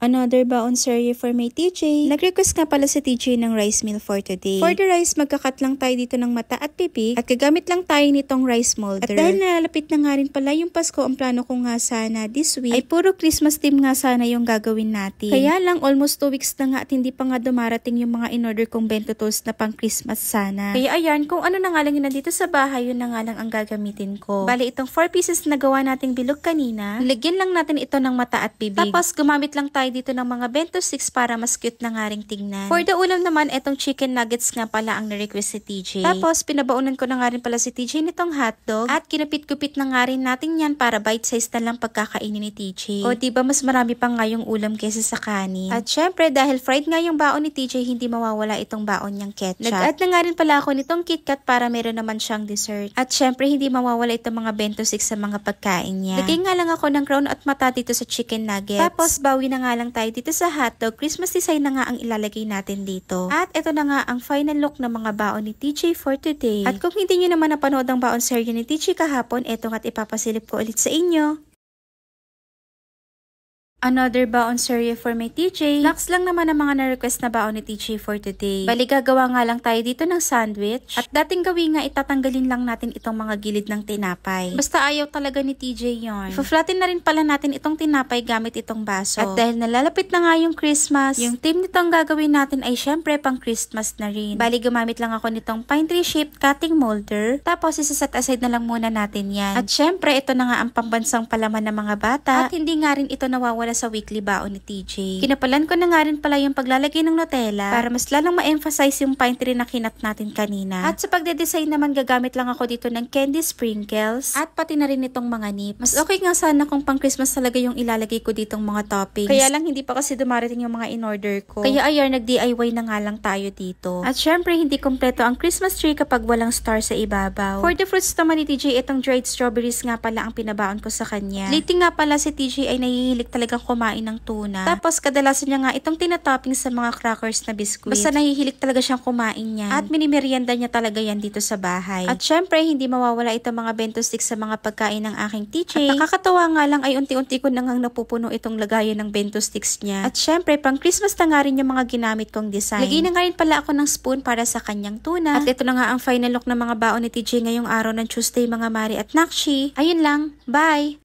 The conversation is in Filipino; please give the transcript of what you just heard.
Another baon serye for my TJ. Nag-request nga pala si TJ ng rice meal for today. For the rice, magkakat lang tayo dito ng mata at pipi at gagamit lang tayo nitong rice molder. At dahil nalalapit na nga rin pala yung Pasko, ang plano ko nga sana this week ay puro Christmas theme nga sana yung gagawin natin. Kaya lang almost 2 weeks na nga at hindi pa nga dumarating yung mga in-order kong bento toast na pang Christmas sana. Kaya ayan, kung ano na nga lang yun nandito sa bahay, yun na nga lang ang gagamitin ko. Bali, itong 4 pieces na gawa nating bilog kanina, nilagyan lang natin ito ng mata at bibig. Tapos gumamit lang tayo dito ng mga bento sticks para mas cute na nga ring tingnan. For the ulam naman, etong chicken nuggets nga pala ang na-request si TJ. Tapos pinabaunan ko na nga rin pala si TJ nitong hotdog at kinapit-kupit na nga rin natin yan para bite size na lang pagkakainin ni TJ. O diba mas marami pa nga yung ulam kaysa sa kanin. At syempre dahil fried nga yung baon ni TJ, hindi mawawala itong baon niyang ketchup. Nag-add na nga rin pala ako nitong KitKat para meron naman siyang dessert. At syempre hindi mawawala itong mga bento sticks sa mga pagkain niya. Lagay nga lang ako ng crown at mata dito sa chicken nuggets. Tapos bawi na nga lang tayo dito sa hotdog. Christmas design na nga ang ilalagay natin dito. At ito na nga ang final look ng mga baon ni TJ for today. At kung hindi nyo naman napanood ang baon serye ni TJ kahapon, eto nga't ipapasilip ko ulit sa inyo. Another baon serye for my TJ. Lax lang naman ang mga na-request na baon ni TJ for today. Bali gagawa nga lang tayo dito ng sandwich. At dating gawin nga itatanggalin lang natin itong mga gilid ng tinapay. Basta ayaw talaga ni TJ yon. Ifaflatten na rin pala natin itong tinapay gamit itong baso. At dahil nalalapit na nga yung Christmas, yung theme nitong gagawin natin ay syempre pang Christmas na rin. Bali gumamit lang ako nitong pine tree shaped cutting molder. Tapos isaset aside na lang muna natin yan. At syempre ito na nga ang pambansang palaman ng mga bata. At hindi nga rin ito nawawala sa weekly baon ni TJ. Kinapalan ko na nga rin pala yung paglalagay ng Nutella para mas lalong ma-emphasize yung pine tree na kinat natin kanina. At sa pagde-design naman gagamit lang ako dito ng candy sprinkles at pati na rin itong mga nips. Mas okay nga sana kung pang Christmas talaga yung ilalagay ko ditong mga toppings. Kaya lang hindi pa kasi dumarating yung mga in-order ko. Kaya ayan, nag-DIY na nga lang tayo dito. At syempre hindi kompleto ang Christmas tree kapag walang star sa ibabaw. For the fruits naman ni TJ, itong dried strawberries nga pala ang pinabaon ko sa kanya. Lately nga pala si TJ ay nahihilig talagang kumain ng tuna. Tapos kadalasan niya nga itong tinatopping sa mga crackers na biskuit. Basta nahihilig talaga siyang kumain niyan. At minimerienda niya talaga yan dito sa bahay. At syempre hindi mawawala itong mga bento sticks sa mga pagkain ng aking TJ. At nakakatawa nga lang ay unti-unti ko nang napupuno itong lagayan ng bento sticks niya. At syempre pang Christmas na nga rin yung mga ginamit kong design. Lagay na nga rin pala ako ng spoon para sa kanyang tuna. At ito na nga ang final look ng mga baon ni TJ ngayong araw ng Tuesday mga mari at nakshi. Ayun lang. Bye!